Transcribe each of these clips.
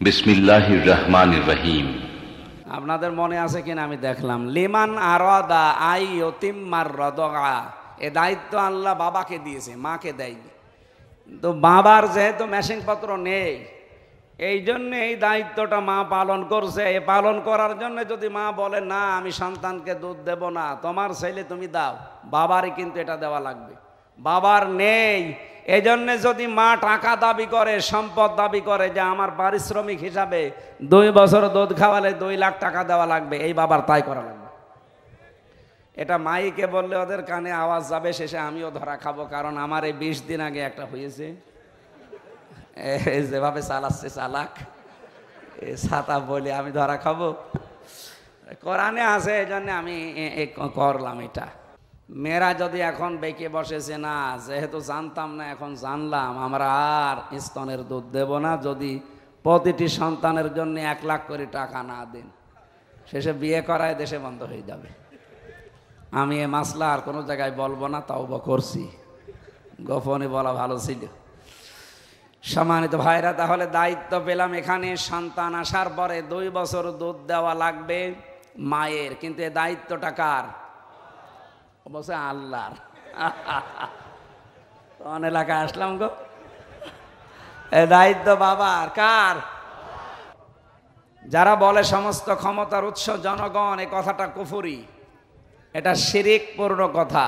বিসমিল্লাহির রহমানির রহিম। আপনাদের মনে আছে কিনা আমি দেখলাম, লিমান আরাদা আই ইউতিম্মার রাদা, এ দায়িত্ব আল্লাহ বাবাকে দিয়েছে, মাকে দেয়নি। তো বাবার যেহেতু মেশিনপত্র নেই, এই জন্য এই দায়িত্বটা মা পালন করছে। এ পালন করার জন্য যদি মা বলে না আমি সন্তানকে দুধ দেব না, তোমার ছেলে তুমি দাও, বাবারই কিন্তু এটা দেওয়া লাগবে। বাবার নেই, এই জন্য যদি মা টাকা দাবি করে, সম্পদ দাবি করে যে আমার পারিশ্রমিক হিসাবে 2 বছর দুধ খাওয়ালে 2 লাখ টাকা দেওয়া লাগবে, এই বাবার তাই করা লাগবে। এটা মাইকে বললে ওদের কানে আওয়াজ যাবে, শেষে আমিও ধরা খাবো। কারণ আমার এই 20 দিন আগে একটা হয়েছে, যেভাবে চালাচ্ছে চালাক, ছাতা বলে আমি ধরা খাবো। কোরআনে আছে, এই জন্য আমি করলাম এটা। মেয়েরা যদি এখন বেঁকে বসেছে না, যেহেতু জানতাম না এখন জানলাম, আমরা আর স্তনের দুধ দেব না যদি প্রতিটি সন্তানের জন্য 1 লাখ করে টাকা না দেন। শেষে বিয়ে করায় দেশে বন্ধ হয়ে যাবে। আমি এ মাসলা আর কোনো জায়গায় বলবো না, তাওবা করছি, গোপনে বলা ভালো ছিল। সম্মানিত ভাইরা, তাহলে দায়িত্ব পেলাম এখানে, সন্তান আসার পরে 2 বছর দুধ দেওয়া লাগবে মায়ের, কিন্তু এ দায়িত্বটা কার? অবশ্যই আল্লাহর। কোন এলাকায় আসলাম গো? এ দায়িত্ব বাবার। কার? যারা বলে সমস্ত ক্ষমতার উৎস জনগণ, এ কথাটা কুফরি, এটা শিরিক পূর্ণ কথা,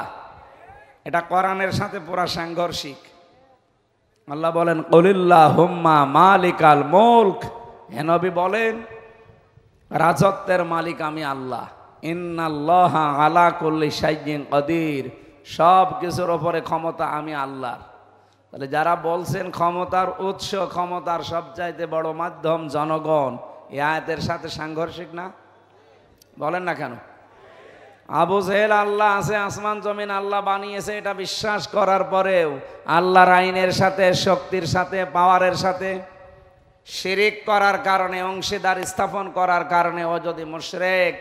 এটা কোরআনের সাথে পুরা সাংঘর্ষিক। আল্লাহ বলেন কুলিল্লাহুম্মা মালিকাল মুলক, হে নবী বলেন রাজত্বের মালিক আমি আল্লাহ। ইন্নাল্লাহা আলা কুল্লি শাইইন কাদির, সব কিছুর উপরে ক্ষমতা আমি আল্লাহর। তাহলে যারা বলছেন ক্ষমতার উৎস, ক্ষমতার সবচাইতে বড় মাধ্যম জনগণ, এই আয়াতের সাথে সাংঘর্ষিক না? বলেন না কেন? আবু জেহেল আল্লাহ আছে, আসমান জমিন আল্লাহ বানিয়েছে, এটা বিশ্বাস করার পরেও আল্লাহর আইনের সাথে, শক্তির সাথে, পাওয়ারের সাথে শিরিক করার কারণে, অংশীদার স্থাপন করার কারণে ও যদি মুশরিক,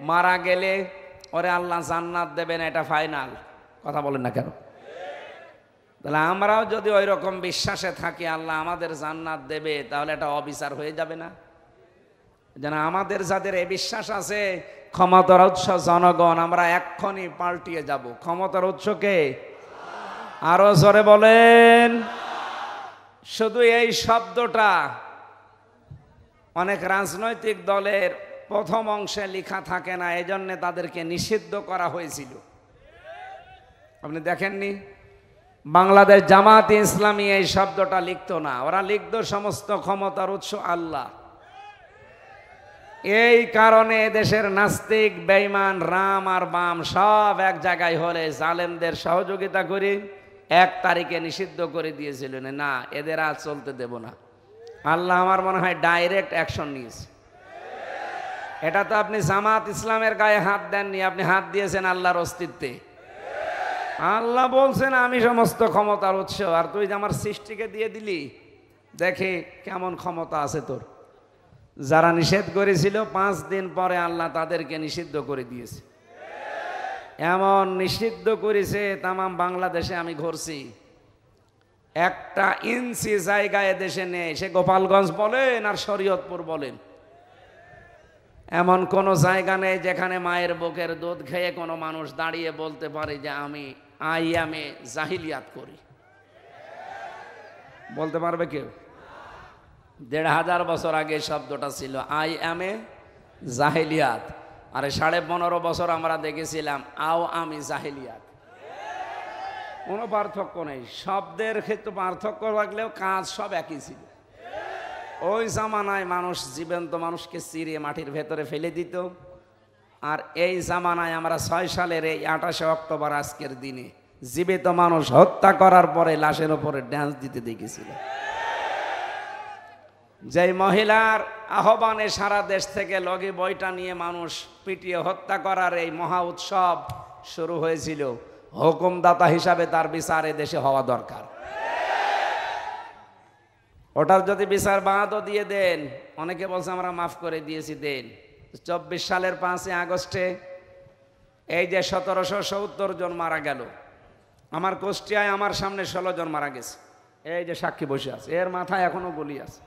মারা গেলে ওরে আল্লাহ জান্নাত দেবেন, এটা ফাইনাল কথা। বলেন না কেন? তাহলে আমরাও যদি ওই রকম বিশ্বাসে থাকি আল্লাহ আমাদের জান্নাত দেবে, তাহলে এটা অবিচার হয়ে যাবে না? যেন আমাদের যাদের এই বিশ্বাস আছে ক্ষমতার উৎস জনগণ, আমরা এক্ষুনি পাল্টিয়ে যাব। ক্ষমতার উৎসকে আরো জোরে বলেন। শুধু এই শব্দটা অনেক রাজনৈতিক দলের প্রথম অংশে লেখা থাকে না, এজন্য তাদেরকে নিষিদ্ধ করা হয়েছিল। আপনি দেখেননি? বাংলাদেশ জামাতে ইসলামী এই শব্দটা লিখতো না, ওরা লিখতো সমস্ত ক্ষমতার উৎস আল্লাহ। এই কারণে দেশের নাস্তিক, বেঈমান, রাম আর বাম সব এক জায়গায় হলে জালেমদের সহযোগিতা করে 1 তারিখে নিষিদ্ধ করে দিয়েছিলেন, না এদের আর চলতে দেব না। আল্লাহ আমার মনে হয় ডাইরেক্ট অ্যাকশন নিয়েছে। এটা তো আপনি জামাত ইসলামের গায়ে হাত দেননি, আপনি হাত দিয়েছেন আল্লাহর অস্তিত্বে। আল্লাহ বলছেন আমি সমস্ত ক্ষমতার উৎস, আর তুই যে আমার সৃষ্টিকে দিয়ে দিলি, দেখে কেমন ক্ষমতা আছে তোর। যারা নিষেধ করেছিল 5 দিন পরে আল্লাহ তাদেরকে নিষিদ্ধ করে দিয়েছে। এমন নিষিদ্ধ করেছে তামাম বাংলাদেশে আমি ঘুরছি, 1 ইঞ্চি জায়গায় দেশে নেই, সে গোপালগঞ্জ বলেন আর শরীয়তপুর বলেন, এমন কোন জায়গা নেই যেখানে মায়ের বুকের দুধ খেয়ে কোনো মানুষ দাঁড়িয়ে বলতে পারে যে আমি আইয়ামে জাহিলিয়াত করি। বলতে পারবে কেউ? 1500 বছর আগে শব্দটা ছিল আই এম এ জাহিলিয়াত, আর 15.5 বছর আমরা দেখেছিলাম আও আমি জাহিলিয়াত। কোনো পার্থক্য নেই, শব্দের ক্ষেত্রে পার্থক্য থাকলেও কাজ সব একই ছিল। ওই জামানায় মানুষ জীবন্ত মানুষকে চিরিয়ে মাটির ভেতরে ফেলে দিত, আর এই জামানায় আমরা 6 সালের এই 28শে অক্টোবর আজকের দিনে জীবিত মানুষ হত্যা করার পরে লাশের উপরে ড্যান্স দিতে দেখেছিল। যেই মহিলার আহ্বানে সারা দেশ থেকে লগি বইটা নিয়ে মানুষ পিটিয়ে হত্যা করার এই মহা উৎসব শুরু হয়েছিল, হুকুমদাতা হিসাবে তার বিচার এ দেশে হওয়া দরকার। ওটার যদি বিচার বাদও দিয়ে দেন, অনেকে বলছে আমরা মাফ করে দিয়েছি, দেন। 24 সালের 5ই আগস্টে এই যে 1770 জন মারা গেল, আমার কুষ্টিয়ায় আমার সামনে 16 জন মারা গেছে, এই যে সাক্ষী বসে আছে, এর মাথায় এখনো গুলি আছে।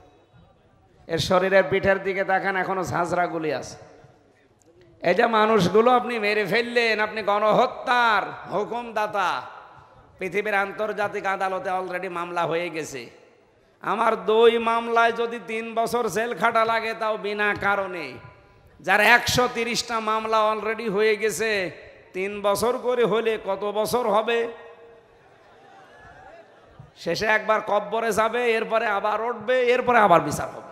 এর শরীরের পিঠের দিকে দেখেন এখনো ঝাঁঝরাগুলি আছে। এই যে মানুষগুলো আপনি মেরে ফেললেন, আপনি গণহত্যার হুকুমদাতা। পৃথিবীর আন্তর্জাতিক আদালতে অলরেডি মামলা হয়ে গেছে। আমার 2 মামলায় যদি 3 বছর জেল খাটা লাগে, তাও বিনা কারণে। যার 130টা মামলা অলরেডি হয়ে গেছে, 3 বছর করে হলে কত বছর হবে? শেষে একবার কব্বরে যাবে, এরপরে আবার উঠবে, এরপরে আবার বিচার হবে।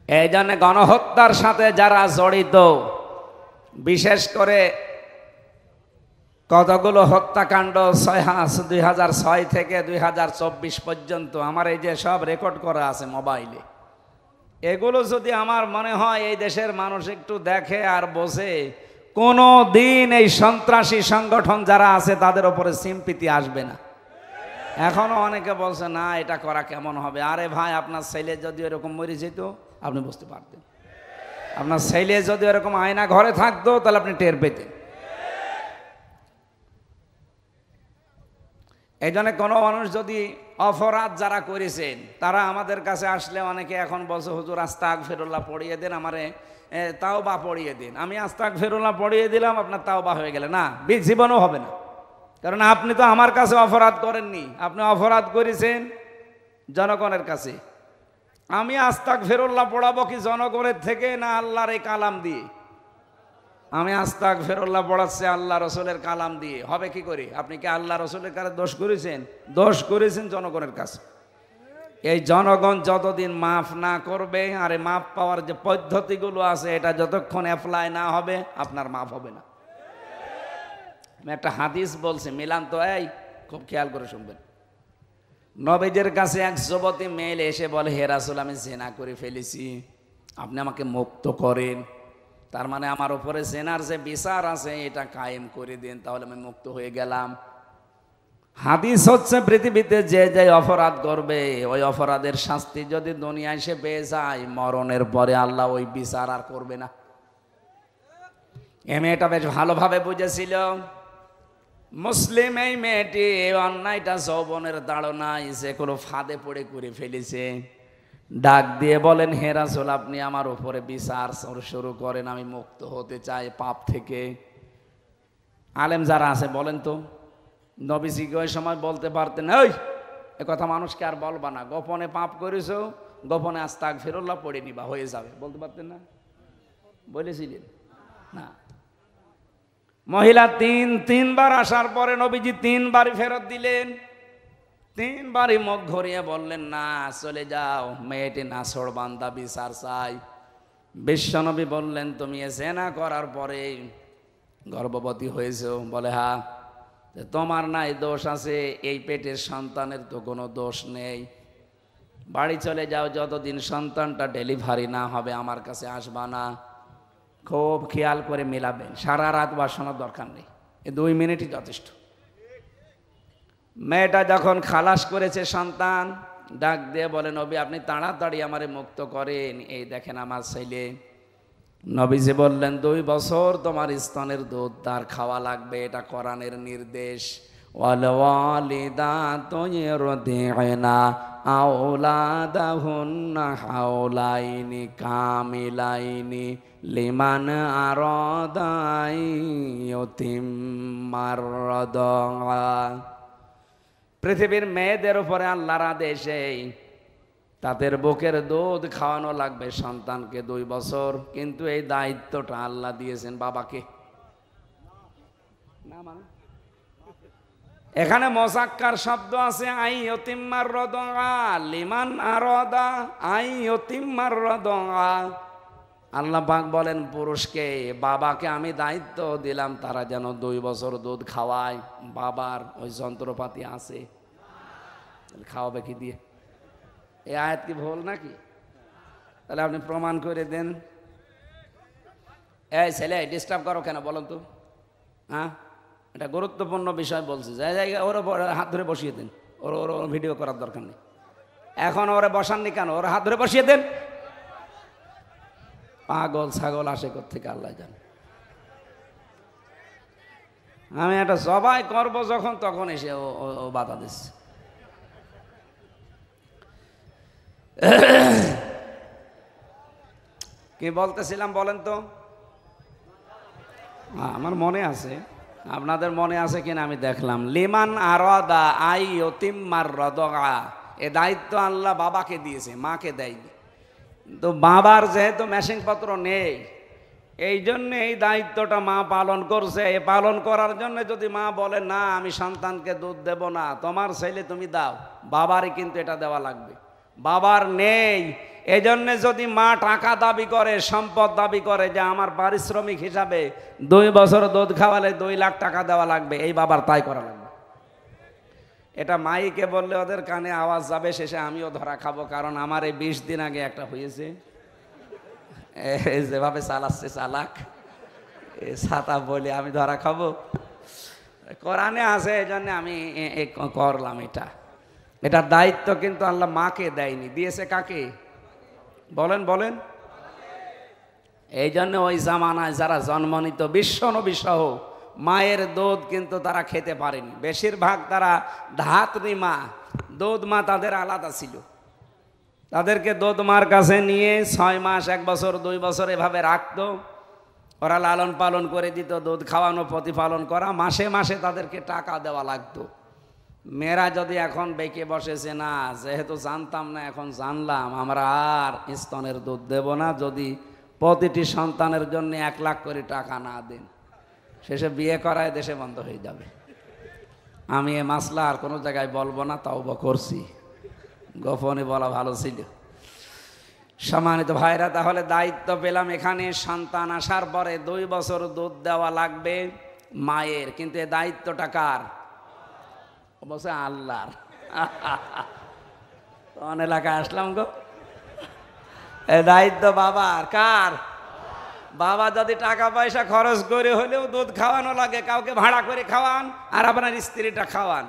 এই জন্য গণহত্যার সাথে যারা জড়িত, বিশেষ করে কতগুলো হত্যাকাণ্ড 2006 থেকে 2024 পর্যন্ত আমার এই যে সব রেকর্ড করা আছে মোবাইলে, এগুলো যদি আমার মনে হয় এই দেশের মানুষ একটু দেখে আর বোঝে, কোনো দিন এই সন্ত্রাসী সংগঠন যারা আছে তাদের উপরে সিম্পিতি আসবে না। এখনো অনেকে বলছে না এটা করা কেমন হবে। আরে ভাই, আপনার ছেলে যদি এরকম মরে যেত আপনি বুঝতে পারতেন। আপনার ছেলে যদি এরকম আয়না ঘরে থাকতো তাহলে আপনি টের পেতেন। এই জন্য কোনো মানুষ যদি অপরাধ যারা করেছেন তারা আমাদের কাছে আসলে অনেকে এখন বলছে হুজুর আস্তাগফিরুল্লাহ পড়িয়ে দেন, আমারে তাওবা পড়িয়ে দিন। আমি আস্তাগফিরুল্লাহ পড়িয়ে দিলাম, আপনার তাওবা হয়ে গেলে না, জীবনও হবে না। কারণ আপনি তো আমার কাছে অপরাধ করেননি, আপনি অপরাধ করেছেন জনগণের কাছে। আমি আস্তাগফিরুল্লাহ পড়াবো কি জনগণের থেকে, না আল্লাহর এই কালাম দিয়ে? আমি আস্তাগফিরুল্লাহ পড়াচ্ছি আল্লাহ রসুলের কালাম দিয়ে, হবে কি করে? আপনি কি আল্লাহ রসুলের কাছে দোষ করেছেন? দোষ করেছেন জনগণের কাছে। এই জনগণ যতদিন মাফ না করবে, আর এই মাফ পাওয়ার যে পদ্ধতিগুলো আছে এটা যতক্ষণ অ্যাপ্লাই না হবে আপনার মাফ হবে না। আমি একটা হাদিস বলছি, মিলান তো, এই খুব খেয়াল করে শুনবেন। নবীদের কাছে এক যুবতী মেয়ে এসে বলে, হে রাসূল, আমি জিনা করে ফেলেছি, আপনি আমাকে মুক্ত করেন। তার মানে আমার উপরে জেনার যে বিচার আছে এটা কায়েম করে দিন, তাহলে আমি মুক্ত হয়ে গেলাম। হাদিস হচ্ছে পৃথিবীতে যে যে অপরাধ করবে ওই অপরাধের শাস্তি যদি দুনিয়ায় সে পেয়ে যায়, মরণের পরে আল্লাহ ওই বিচার আর করবে না। এই মেয়েটা বেশ ভালোভাবে বুঝেছিল। মুসলিম এই মেয়েটি এই অন্যায়টা যৌবনের তাড়নায় যে কোনো ফাঁদে পড়ে করে ফেলেছে। ডাক দিয়ে বলেন, হে রাসূল, আপনি আমার উপরে বিচার শুরু করেন, আমি মুক্ত হতে চাই পাপ থেকে। আলেম যারা আছে বলেন তো, নবীজিকে ওই সময় বলতে পারতেন, ওই এ কথা মানুষকে আর বলবা না, গোপনে পাপ করেছো, গোপনে আস্তাগফিরুল্লাহ পড়ে নিবা, হয়ে যাবে, বলতে পারতেন না? বলেছিলেন না। মহিলা তিনবার আসার পরে নবীজি 3 বারই ফেরত দিলেন। 3 বারই মুখ ঘুরিয়ে বললেন, না চলে যাও, মেয়েটি নাছোড় বান্দা, বিচার চাই। বিশ্বনবী বললেন, তুমি জেনা করার পরে গর্ভবতী হয়েছো? বলে হ্যাঁ। তোমার নাই দোষ আছে, এই পেটের সন্তানের তো কোনো দোষ নেই। বাড়ি চলে যাও, যতদিন সন্তানটা ডেলিভারি না হবে আমার কাছে আসবা না। খুব খেয়াল করে মেলাবেন, সারা রাত বসানোর দরকার নেই, এই 2 মিনিটই যথেষ্ট। মেয়েটা যখন খালাস করেছে সন্তান, ডাক দিয়ে বলে, নবী আপনি তাড়াতাড়ি আমারে মুক্ত করেন, এই দেখেন আমার ছেলে। নবীজি বললেন, 2 বছর তোমার স্তনের দুধ তার খাওয়া লাগবে, এটা কোরআনের নির্দেশ। ওয়াল ওয়ালিদাতু ইরদি'না আওলাদাহুন্না হাওলাইনি কামিলাইনি লিমান আরাদা ইউতিম্মার রাদা। পৃথিবীর মেয়েদের উপরে আল্লাহর আদেশে তাদের বুকের দুধ খাওয়ানো লাগবে সন্তানকে 2 বছর, কিন্তু এই দায়িত্বটা আল্লাহ দিয়েছেন বাবাকে। না মানে এখানে মোজাক্কার শব্দ আছে, আই ইয়তিম্মার রাদা লিমান আরাদা, আই ইয়তিম্মার রাদা। আল্লাহ পাক বলেন পুরুষকে, বাবাকে আমি দায়িত্ব দিলাম তারা যেন 2 বছর দুধ খাওয়ায়। বাবার ওই যন্ত্রপাতি আছে, খাওয়াবে কি দিয়ে? এই আয়াত কি ভুল নাকি? তাহলে আপনি প্রমাণ করে দেন। এই ছেলে ডিস্টার্ব করো কেন বলেন তো? হ্যাঁ, এটা গুরুত্বপূর্ণ বিষয় বলছি, যাই জায়গায় ওরা হাত ধরে বসিয়ে দেন। ওর ভিডিও করার দরকার নেই, এখন ওরা বসাননি কেন? ওরা হাত ধরে বসিয়ে দেন। পাগল ছাগল আসে কোত্থেকে আল্লাহ জানে। আমি একটা জবাই করবো যখন, তখন এসে ও বাধা দিচ্ছে। কি বলতেছিলাম বলেন তো? আমার মনে আছে, আপনাদের মনে আছে কিনা আমি দেখলাম। লিমান আরাদা আই ইউতিম্মার রাদা, এ দায়িত্ব আল্লাহ বাবাকে দিয়েছে, মাকে দেয়নি। তো বাবার যেহেতু মেশিনপত্র নেই, এই জন্য এই দায়িত্বটা মা পালন করছে। এ পালন করার জন্য যদি মা বলে না আমি সন্তানকে দুধ দেব না, তোমার ছেলে তুমি দাও, বাবারই কিন্তু এটা দেওয়া লাগবে। বাবার নেই, এজন্য যদি মা টাকা দাবি করে, সম্পদ দাবি করে যে আমার পারিশ্রমিক হিসাবে 2 বছর দুধ খাওয়ালে 2 লাখ টাকা দেওয়া লাগবে, এই বাবার তাই করা লাগবে। এটা মাইকে বললে ওদের কানে আওয়াজ যাবে, শেষে আমিও ধরা খাবো। কারণ আমার এই 20 দিন আগে একটা হয়েছে, যেভাবে চালাচ্ছে চালাক, ছাতা বলে আমি ধরা খাবো। কোরআনে আছে, এই জন্য আমি করলাম এটা। এটার দায়িত্ব কিন্তু আল্লাহ মাকে দেয়নি, দিয়েছে কাকে? বলেন বলেন। এই জন্য ওই জামানায় যারা জন্মনিত বিশ্ব নবী সহ মায়ের দুধ কিন্তু তারা খেতে পারেনি। বেশিরভাগ তারা ধাত্রী মা, দুধ মা তাদের আলাদা ছিল। তাদেরকে দুধ মার কাছে নিয়ে 6 মাস, 1 বছর, 2 বছর এভাবে রাখতো। ওরা লালন পালন করে দিত, দুধ খাওয়ানো, প্রতিপালন করা। মাসে মাসে তাদেরকে টাকা দেওয়া লাগতো। মেয়েরা যদি এখন বেঁকে বসেছে, না যেহেতু জানতাম না এখন জানলাম, আমরা আর স্তনের দুধ দেব না যদি প্রতিটি সন্তানের জন্য 1 লাখ করে টাকা না দেন। শেষে বিয়ে করায় দেশে বন্ধ হয়ে যাবে। আমি এ মাসলা আর কোনো জায়গায় বলবো না, তাওবা করছি, গোপনে বলা ভালো ছিল। সম্মানিত ভাইরা, তাহলে দায়িত্ব পেলাম এখানে, সন্তান আসার পরে 2 বছর দুধ দেওয়া লাগবে মায়ের। কিন্তু এ দায়িত্বটা কার? অবশ্যই আল্লাহর। কোন এলাকায় আসলাম গো? এ দায়িত্ব বাবার। কার? বাবা যদি টাকা পয়সা খরচ করে হলেও দুধ খাওয়ানো লাগে, কাউকে ভাড়া করে খাওয়ান আর আপনার স্ত্রীটা খাওয়ান,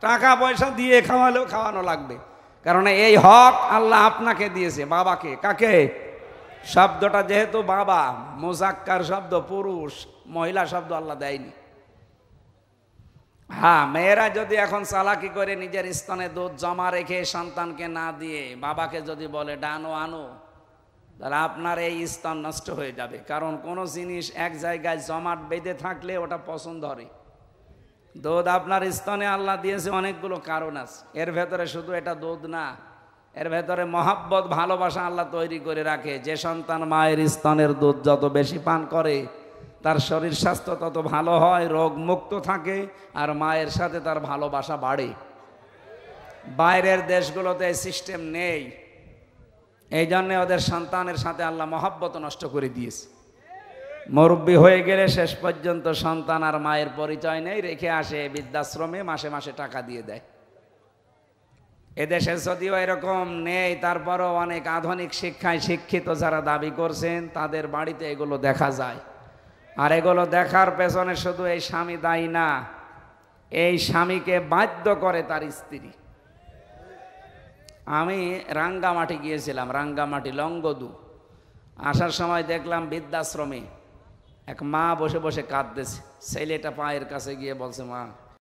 টাকা পয়সা দিয়ে খাওয়ালেও খাওয়ানো লাগবে। কারণ এই হক আল্লাহ আপনাকে দিয়েছে, বাবাকে। কাকে? শব্দটা যেহেতু বাবা, মুজাক্কার শব্দ, পুরুষ, মহিলা শব্দ আল্লাহ দেয়নি। হ্যাঁ, মেয়েরা যদি এখন চালাকি করে নিজের স্তনে দুধ জমা রেখে সন্তানকে না দিয়ে বাবাকে যদি বলে ডানো আনো, তাহলে আপনার এই স্তন নষ্ট হয়ে যাবে। কারণ কোনো জিনিস এক জায়গায় জমাট বেঁধে থাকলে ওটা পছন্দ ধরে। দুধ আপনার স্তনে আল্লাহ দিয়েছে অনেকগুলো কারণ আছে, এর ভেতরে শুধু এটা দুধ না, এর ভেতরে মহাব্বত, ভালোবাসা আল্লাহ তৈরি করে রাখে। যে সন্তান মায়ের স্তনের দুধ যত বেশি পান করে তার শরীর স্বাস্থ্য তত ভালো হয়, রোগ মুক্ত থাকে, আর মায়ের সাথে তার ভালোবাসা বাড়ে। বাইরের দেশগুলোতে এই সিস্টেম নেই, এই জন্যে ওদের সন্তানের সাথে আল্লাহ মহাব্বত নষ্ট করে দিয়েছে। মুরব্বী হয়ে গেলে শেষ পর্যন্ত সন্তান আর মায়ের পরিচয় নেই, রেখে আসে বৃদ্ধাশ্রমে, মাসে মাসে টাকা দিয়ে দেয়। এদেশে যদিও এরকম নেই, তারপরও অনেক আধুনিক শিক্ষায় শিক্ষিত যারা দাবি করছেন তাদের বাড়িতে এগুলো দেখা যায়। আর এগুলো দেখার পেছনে শুধু এই স্বামী দায়ী না, এই স্বামীকে বাধ্য করে তার স্ত্রী। আমি রাঙ্গামাটি গিয়েছিলাম, রাঙ্গামাটি লংগদু। আসার সময় দেখলাম বৃদ্ধাশ্রমে এক মা বসে বসে কাঁদতেছে। ছেলেটা পায়ের কাছে গিয়ে বলছে, মা